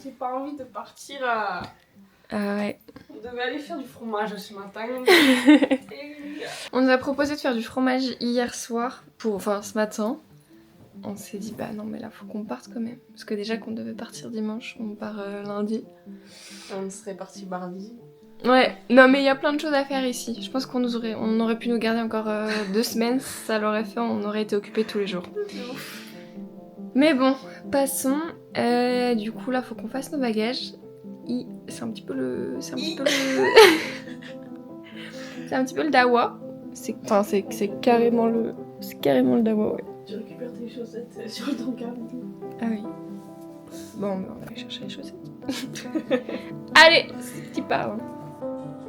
J'ai pas envie de partir à... Ah ouais. On devait aller faire du fromage ce matin. On nous a proposé de faire du fromage hier soir, enfin ce matin. On s'est dit bah non mais là faut qu'on parte quand même. Parce que déjà qu'on devait partir dimanche, on part lundi. On serait parti mardi. Ouais, non mais il y a plein de choses à faire ici. Je pense qu'on aurait pu nous garder encore 2 semaines, ça l'aurait fait, on aurait été occupés tous les jours. Mais bon, passons. Du coup là faut qu'on fasse nos bagages. C'est un petit peu le... C'est un petit peu le dawa. C'est carrément le... C'est carrément le dawa, ouais. Tu récupères tes chaussettes sur ton carnet. Ah oui. Bon, bah, on va aller chercher les chaussettes. Allez, c'est petit pas.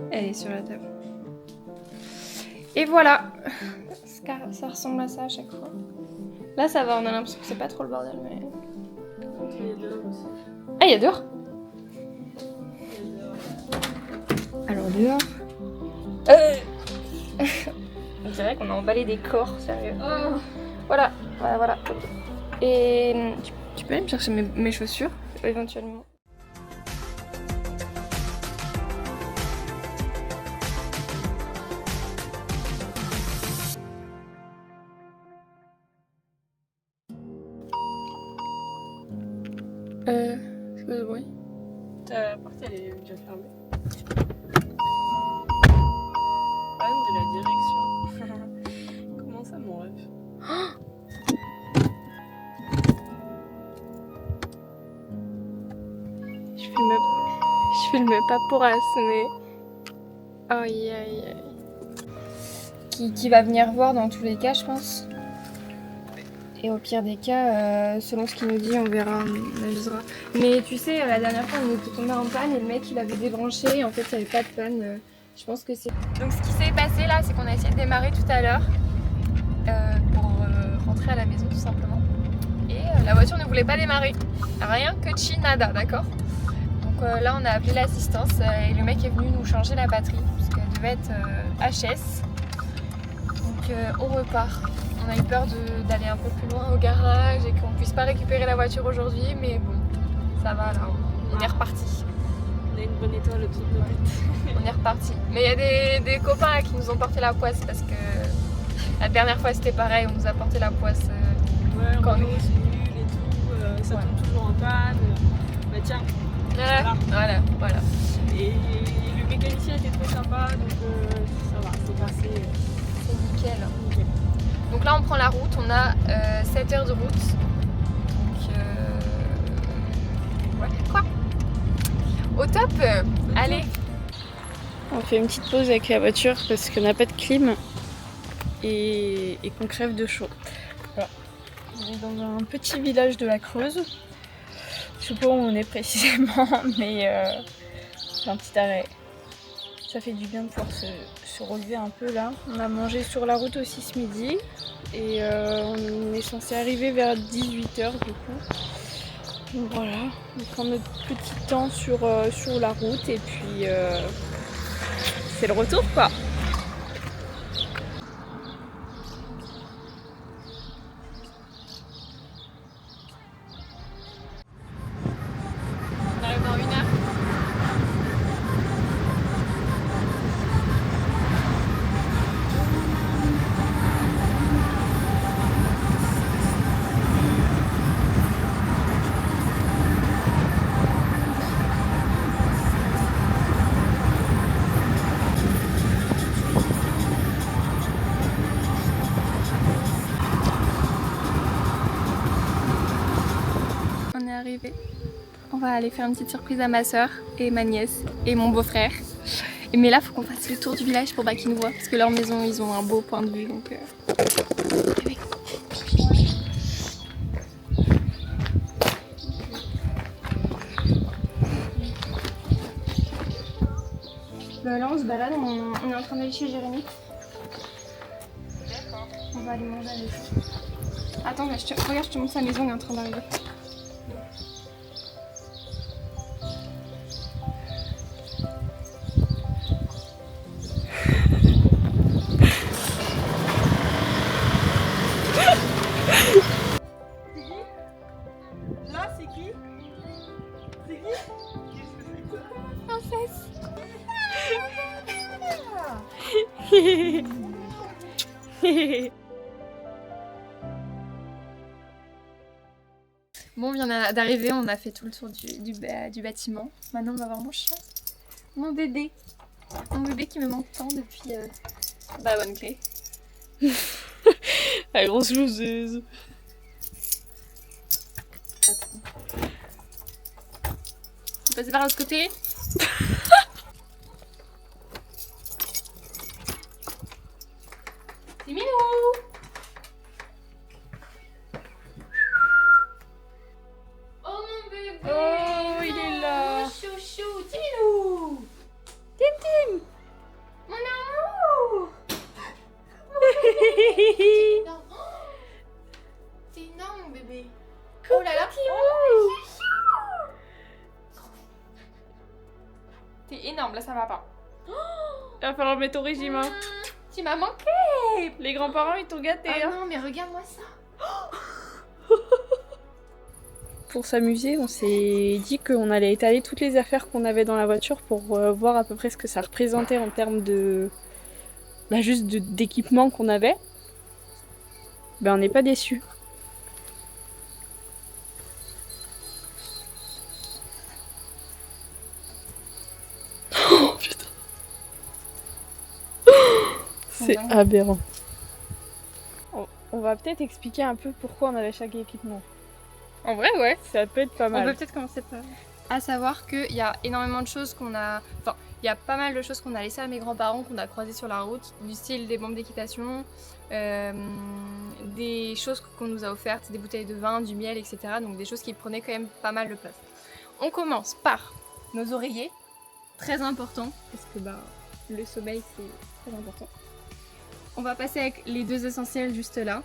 Elle est sur la table. Et voilà. Ça ressemble à ça à chaque fois. Là, ça va, on a l'impression que c'est pas trop le bordel, mais... Il y a dehors aussi. Ah, il y a dehors. Alors, dehors... On dirait qu'on a emballé des corps, sérieux. Oh. Voilà. Et tu peux aller me chercher mes chaussures, éventuellement. C'est quoi ce bruit? Ta porte elle est déjà fermée. Panne de la direction. Comment ça mon rêve? Je filme pas pour mais... Aïe aïe aïe. Qui va venir voir dans tous les cas, je pense. Et au pire des cas, selon ce qu'il nous dit, on verra, on avisera. Mais tu sais, la dernière fois, on était tombé en panne et le mec, il avait débranché et en fait, il n'y avait pas de panne. Je pense que c'est... Donc ce qui s'est passé là, c'est qu'on a essayé de démarrer tout à l'heure pour rentrer à la maison, tout simplement. Et la voiture ne voulait pas démarrer. Rien que chinada, d'accord? Donc là, on a appelé l'assistance et le mec est venu nous changer la batterie, puisqu'elle devait être HS. Donc on repart. On a eu peur d'aller un peu plus loin au garage et qu'on puisse pas récupérer la voiture aujourd'hui, mais bon, ça va là, on est reparti. On a une bonne étoile au-dessus de nos têtes. On est reparti. Mais il y a des copains là, qui nous ont porté la poisse parce que la dernière fois c'était pareil, on nous a porté la poisse. Ouais, quand Renault, c'est nul et tout, ça tombe toujours en panne. Bah tiens, voilà. Et le mécanicien était trop sympa, donc ça va, c'est passé. C'est nickel. Donc là on prend la route, on a 7 heures de route. Donc ouais, quoi. Au top. Allez. On fait une petite pause avec la voiture parce qu'on n'a pas de clim et qu'on crève de chaud. Voilà. On est dans un petit village de la Creuse. Je sais pas où on est précisément, mais c'est un petit arrêt. Ça fait du bien de pouvoir se relever un peu là. On a mangé sur la route aussi ce midi et on est censé arriver vers 18h du coup. Donc voilà, on prend notre petit temps sur la route et puis c'est le retour quoi. On arrive dans 1 heure. On est arrivé. On va aller faire une petite surprise à ma soeur et ma nièce et mon beau-frère. Mais là, faut qu'on fasse le tour du village pour pas qu'ils nous voient. Parce que leur maison, ils ont un beau point de vue. Donc, là, on se balade. On est en train d'aller chez Jérémy. On va aller manger avec lui. Attends, regarde, je te montre sa maison, elle est en train d'arriver. Là, c'est qui? C'est qui? Bon, on vient d'arriver, on a fait tout le tour du bâtiment. Maintenant, on va voir mon chien. Mon bébé. Mon bébé qui me manque tant depuis la bonne clé. La grosse loseuse. On va passer par l'autre côté. C'est Minou. Oh mon bébé. Oh, il est là. Chouchou, Minou. Tim. Mon amour. C'est énorme. C'est énorme mon bébé. Oh là là. T'es énorme, là ça va pas. Il va falloir mettre au régime. Hein. Tu m'as manqué. Les grands-parents, ils t'ont gâté. Ah hein. non, mais regarde-moi ça. Pour s'amuser, on s'est dit qu'on allait étaler toutes les affaires qu'on avait dans la voiture pour voir à peu près ce que ça représentait en termes de... juste d'équipement qu'on avait. On n'est pas déçus. Oh putain. C'est aberrant. On va peut-être expliquer un peu pourquoi on avait chaque équipement. En vrai, ouais. Ça peut être pas mal. On peut peut-être commencer par... À savoir qu'il y a énormément de choses qu'on a... Enfin, il y a pas mal de choses qu'on a laissées à mes grands-parents, qu'on a croisées sur la route, du style des bombes d'équitation, des choses qu'on nous a offertes, des bouteilles de vin, du miel, etc. Donc des choses qui prenaient quand même pas mal de place. On commence par nos oreillers, très important, parce que le sommeil c'est très important. On va passer avec les deux essentiels juste là.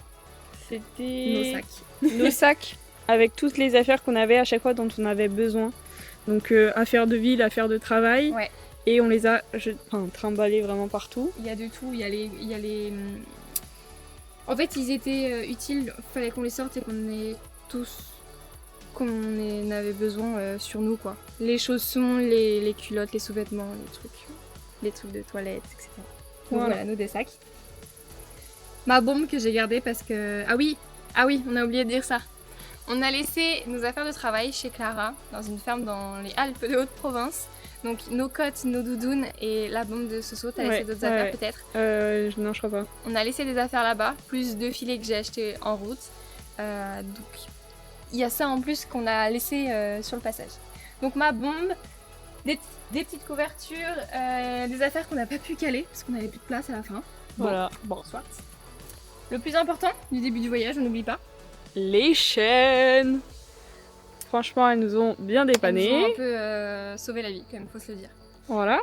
C'était Nos sacs. Nos sacs avec toutes les affaires qu'on avait à chaque fois dont on avait besoin. Donc affaires de ville, affaires de travail. Ouais. Et on les a trimballés vraiment partout. Il y a de tout, il y a les... En fait, ils étaient utiles, fallait qu'on les sorte et qu'on ait tous qu'on en avait besoin sur nous, quoi. Les chaussons, les culottes, les sous-vêtements, les trucs de toilette, etc. Donc voilà, nos des sacs. Ma bombe que j'ai gardée parce que... Ah oui, on a oublié de dire ça. On a laissé nos affaires de travail chez Clara, dans une ferme dans les Alpes de Haute-Province. Donc nos cottes, nos doudounes et la bombe de Soso. T'as laissé d'autres affaires peut-être Non, je crois pas. On a laissé des affaires là-bas, plus 2 filets que j'ai achetés en route. Donc il y a ça en plus qu'on a laissé sur le passage. Donc ma bombe, des petites couvertures, des affaires qu'on n'a pas pu caler parce qu'on n'avait plus de place à la fin. Voilà. Bon, soit. Le plus important du début du voyage, on n'oublie pas. Les chaînes. Franchement, elles nous ont bien dépanné. Elles nous ont un peu sauvé la vie, quand même, faut se le dire. Voilà.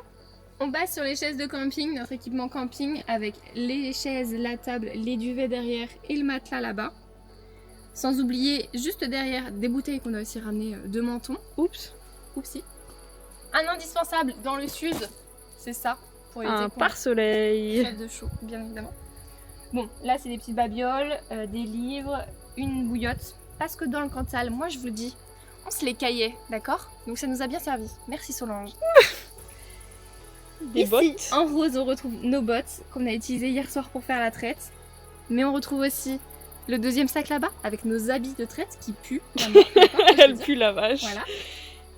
On base sur les chaises de camping, notre équipement camping, avec les chaises, la table, les duvets derrière et le matelas là-bas. Sans oublier, juste derrière, des bouteilles qu'on a aussi ramenées de menton. Oups. Oupsie. Un indispensable dans le sud, c'est ça. Pour Un pare-soleil. Chef de chaud, bien évidemment. Bon, là c'est des petites babioles, des livres, une bouillotte. Parce que dans le Cantal, moi je vous le dis, on se les caillait, d'accord? Donc ça nous a bien servi. Merci Solange. Des Ici, bottes. en rose, on retrouve nos bottes qu'on a utilisées hier soir pour faire la traite. Mais on retrouve aussi le deuxième sac là-bas avec nos habits de traite qui puent. Elle pue la vache. Voilà.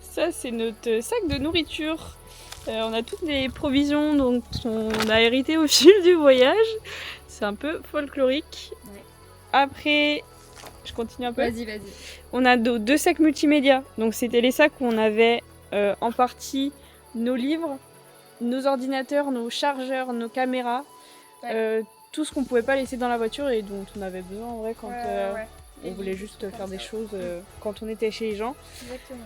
Ça, c'est notre sac de nourriture. On a toutes les provisions dont on a hérité au fil du voyage. C'est un peu folklorique. Ouais. Après, je continue un peu. Vas-y. On a deux sacs multimédia. Donc c'était les sacs où on avait en partie nos livres, nos ordinateurs, nos chargeurs, nos caméras, tout ce qu'on pouvait pas laisser dans la voiture et dont on avait besoin en vrai quand on voulait juste faire des choses quand on était chez les gens. Exactement.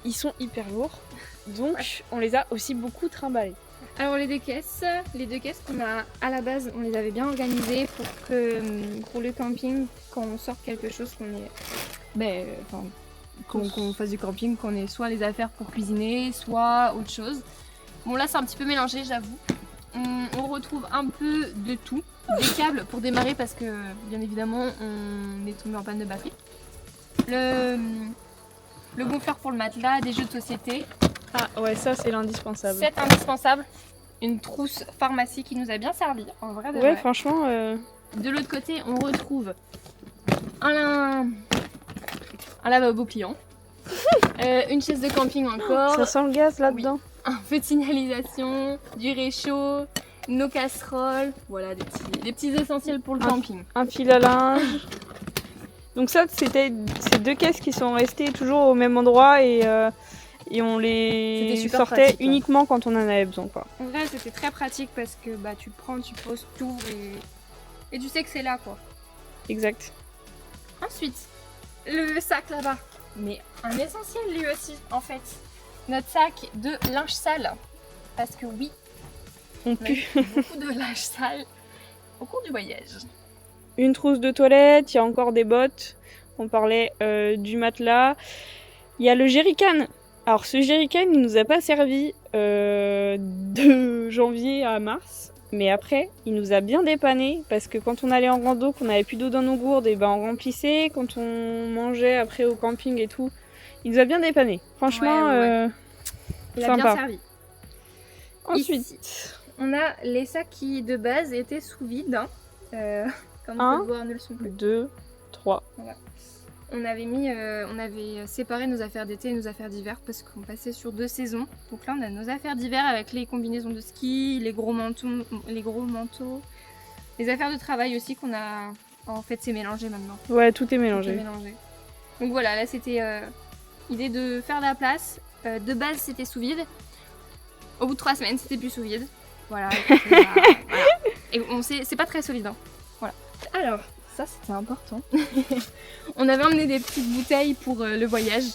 Ils sont hyper lourds, donc on les a aussi beaucoup trimballés. Alors les deux caisses qu'on a à la base, on les avait bien organisées pour le camping, quand on sort quelque chose qu'on fasse du camping, qu'on ait soit les affaires pour cuisiner, soit autre chose. Bon là c'est un petit peu mélangé, j'avoue. On retrouve un peu de tout, des câbles pour démarrer parce que bien évidemment on est tombé en panne de batterie. Le gonfleur pour le matelas, des jeux de société, Ah ouais, ça c'est l'indispensable. C'est indispensable. Une trousse pharmacie qui nous a bien servi, en vrai de Ouais, vrai. franchement. De l'autre côté, on retrouve un lavabo pliant. Une chaise de camping encore. Ça sent le gaz là-dedans. Un peu de signalisation, du réchaud, nos casseroles. Voilà, des petits essentiels pour le camping. Un fil à linge. Donc ça, c'était ces 2 caisses qui sont restées toujours au même endroit et on les C'était super sortait pratique, hein. uniquement quand on en avait besoin, quoi. En vrai, c'était très pratique parce que bah, tu prends, tu poses tout et tu sais que c'est là, quoi. Exact. Ensuite, le sac là-bas. Mais un essentiel lui aussi, en fait. Notre sac de linge sale. Parce que oui, On on a pue. eu beaucoup de linge sale au cours du voyage. Une trousse de toilette, il y a encore des bottes. On parlait du matelas. Il y a le jerrycan. Alors ce jerrycan, il nous a pas servi de janvier à mars. Mais après, il nous a bien dépanné parce que quand on allait en rando, qu'on n'avait plus d'eau dans nos gourdes, et ben on remplissait. Quand on mangeait après au camping et tout, il nous a bien dépanné. Franchement, Ouais. Il a sympa. bien servi. Ensuite, On a les sacs qui de base étaient sous vide. Hein. Comme Un. on peut le voir, ne le sont plus. 2, 3. On avait séparé nos affaires d'été et nos affaires d'hiver parce qu'on passait sur 2 saisons. Donc là, on a nos affaires d'hiver avec les combinaisons de ski, les gros manteaux, les affaires de travail aussi qu'on a. En fait, c'est mélangé maintenant. Ouais, tout est Tout est mélangé. mélangé. Donc voilà, là c'était idée de faire de la place. De base, c'était sous vide. Au bout de 3 semaines, c'était plus sous vide. Voilà. Et on sait, c'est pas très solide. Hein. Voilà. Alors, ça c'était important. On avait emmené des petites bouteilles pour le voyage.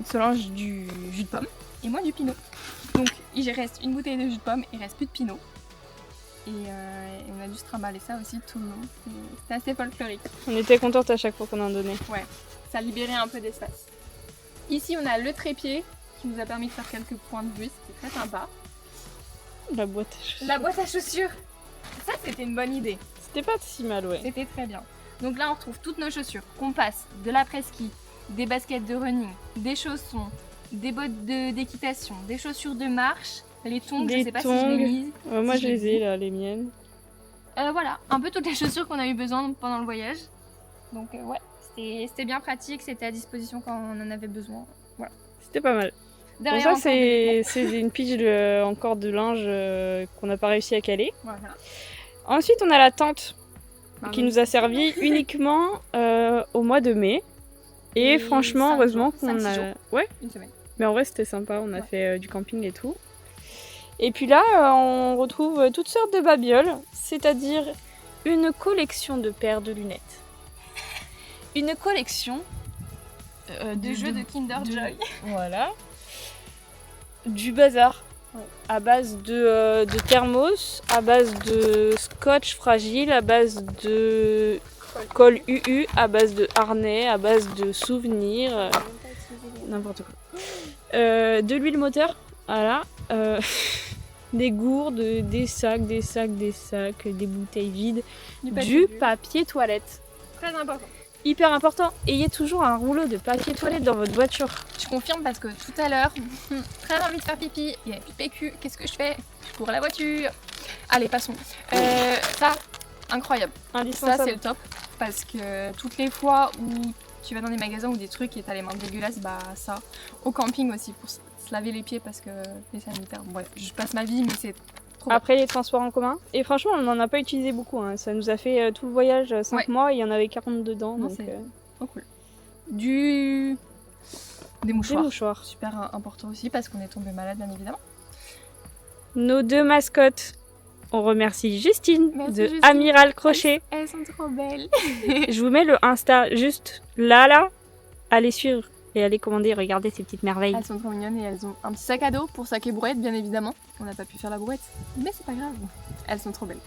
Solange du jus de pomme et moi du pinot. Donc il reste une bouteille de jus de pomme, il reste plus de pinot. Et on a dû se trimballer ça aussi tout le long. C'était assez folklorique. On était contente à chaque fois qu'on en donnait. Ouais, ça libérait un peu d'espace. Ici on a le trépied qui nous a permis de faire quelques points de vue, c'était très sympa. La boîte à chaussures. La boîte à chaussures, ça c'était une bonne idée. C'était pas si mal, ouais. C'était très bien. Donc là, on retrouve toutes nos chaussures. Qu'on passe de l'après-ski, des baskets de running, des chaussons, des bottes d'équitation, des chaussures de marche, les tongs, Des je sais pas si je les tongs. mise. Moi Si je je les les ai là, les miennes. Voilà, un peu toutes les chaussures qu'on a eu besoin pendant le voyage. Donc ouais, c'était bien pratique, c'était à disposition quand on en avait besoin. Voilà. C'était pas mal. Bon, Derrière, ça encore des c'est une pige encore de linge qu'on n'a pas réussi à caler. vêtements. Voilà. Ensuite on a la tente Bah, qui nous a servi uniquement au mois de mai. Et franchement, 5 heureusement jours, qu'on 5-6 a... jours. Ouais, Une semaine. mais en vrai c'était sympa, on a Ouais. fait du camping et tout. Et puis là, on retrouve toutes sortes de babioles, c'est-à-dire une collection de paires de lunettes. Une collection De jeux de Kinder Joy. Voilà. Du bazar. À base de thermos, à base de scotch fragile, à base de colle UU, à base de harnais, à base de souvenirs, n'importe quoi. De l'huile moteur, voilà. Des gourdes, des sacs, des bouteilles vides, du papier toilette. Très important. Hyper important, ayez toujours un rouleau de papier toilette dans votre voiture. Je confirme parce que tout à l'heure, très envie de faire pipi, il y avait plus de PQ, qu'est-ce que je fais? Je cours à la voiture. Allez, passons. Ça, incroyable. Ça, Indispensable. c'est le top. Parce que toutes les fois où tu vas dans des magasins ou des trucs et t'as les mains dégueulasses, bah ça. Au camping aussi, pour se laver les pieds parce que les sanitaires, bref, je passe ma vie, mais c'est trop Après les transports en commun. Et franchement, on n'en a pas utilisé beaucoup. Hein. Ça nous a fait tout le voyage 5 Ouais. mois et il y en avait 40 dedans. Non, donc, c'est trop cool. Des des mouchoirs. mouchoirs. Super important aussi parce qu'on est tombé malade, bien évidemment. Nos 2 mascottes. On remercie Justine Merci, de Justine. Amiral Crochet. Elles sont trop belles. Je vous mets le Insta juste là. Allez suivre et allez commander. Regardez ces petites merveilles. Elles sont trop mignonnes et elles ont un petit sac à dos pour sac et brouette, bien évidemment. On n'a pas pu faire la brouette, mais c'est pas grave. Elles sont trop belles.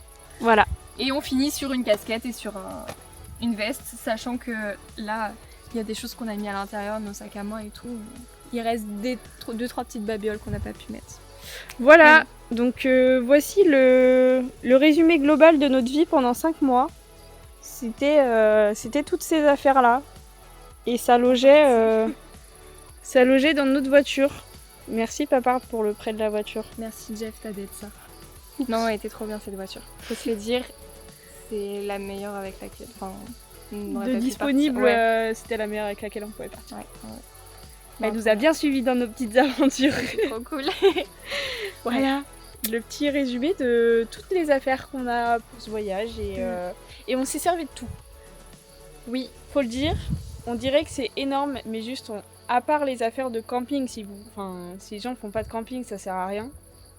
Voilà. Et on finit sur une casquette et sur une veste, sachant que là, il y a des choses qu'on a mis à l'intérieur, nos sacs à main et tout. Il reste 2-3 petites babioles qu'on n'a pas pu mettre. Voilà. Donc voici le résumé global de notre vie pendant 5 mois. C'était toutes ces affaires-là. Et ça logeait dans notre voiture. Merci papa pour le prêt de la voiture. Merci Jeff, t'as d'être ça. Non, elle était trop bien cette voiture. Faut se le dire, c'est la meilleure avec laquelle. Enfin, on aurait De pas pu disponible, partir. Ouais. c'était la meilleure avec laquelle on pouvait partir. Ouais. Elle nous a bien suivis dans nos petites aventures. C'est trop cool. Voilà, le petit résumé de toutes les affaires qu'on a pour ce voyage et on s'est servi de tout. Oui, faut le dire, on dirait que c'est énorme, mais juste, à part les affaires de camping, si les gens font pas de camping, ça sert à rien.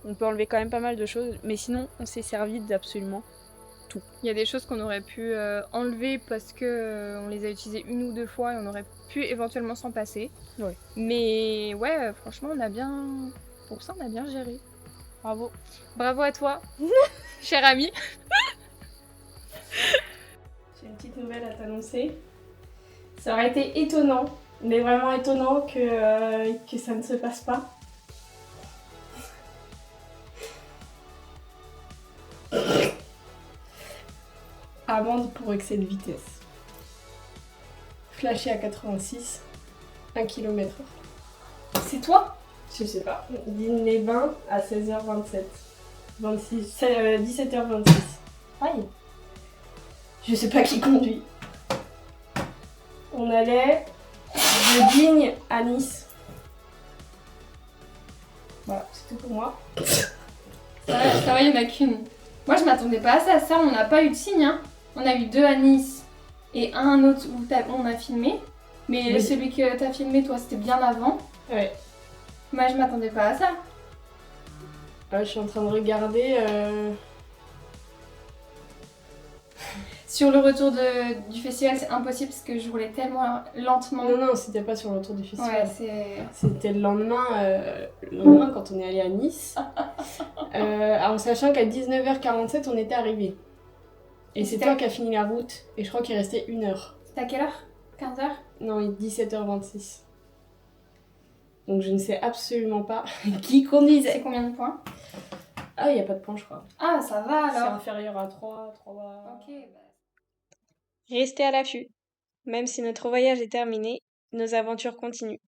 On peut enlever quand même pas mal de choses, mais sinon, on s'est servi d'absolument tout. Il y a des choses qu'on aurait pu enlever parce que on les a utilisées 1 ou 2 fois et on aurait pu éventuellement s'en passer. Ouais. Mais ouais, franchement, pour ça, on a bien géré. Bravo. Bravo à toi, cher ami. J'ai une petite nouvelle à t'annoncer. Ça aurait été étonnant, mais vraiment étonnant que ça ne se passe pas. Amende pour excès de vitesse. Flashé à 86, 1 km/h. C'est toi? Je sais pas. Digne-les-Bains à 16h27. 17h26. Aïe. Je sais pas qui conduit. On allait de Digne à Nice. Voilà, c'est tout pour moi. Ça va, il y en a qu'une. Moi, je m'attendais pas à ça. On n'a pas eu de signe. Hein. On a eu 2 à Nice et un autre où on a filmé. Mais Oui. celui que t'as filmé, toi, c'était bien avant. Ouais. Moi, je m'attendais pas à ça. Je suis en train de regarder. Sur le retour du festival, c'est impossible parce que je roulais tellement lentement. Non, c'était pas sur le retour du festival. Ouais, C'était le lendemain quand on est allé à Nice. En sachant qu'à 19h47, on était arrivés. Et c'est toi qui as fini la route. Et je crois qu'il restait 1 heure. C'était à quelle heure? 15h? Non, il est 17h26. Donc je ne sais absolument pas qui conduisait. C'est combien de points? Ah, il n'y a pas de point, je crois. Ah, ça va C'est alors. inférieur à 3. Ok, Restez à l'affût. Même si notre voyage est terminé, nos aventures continuent.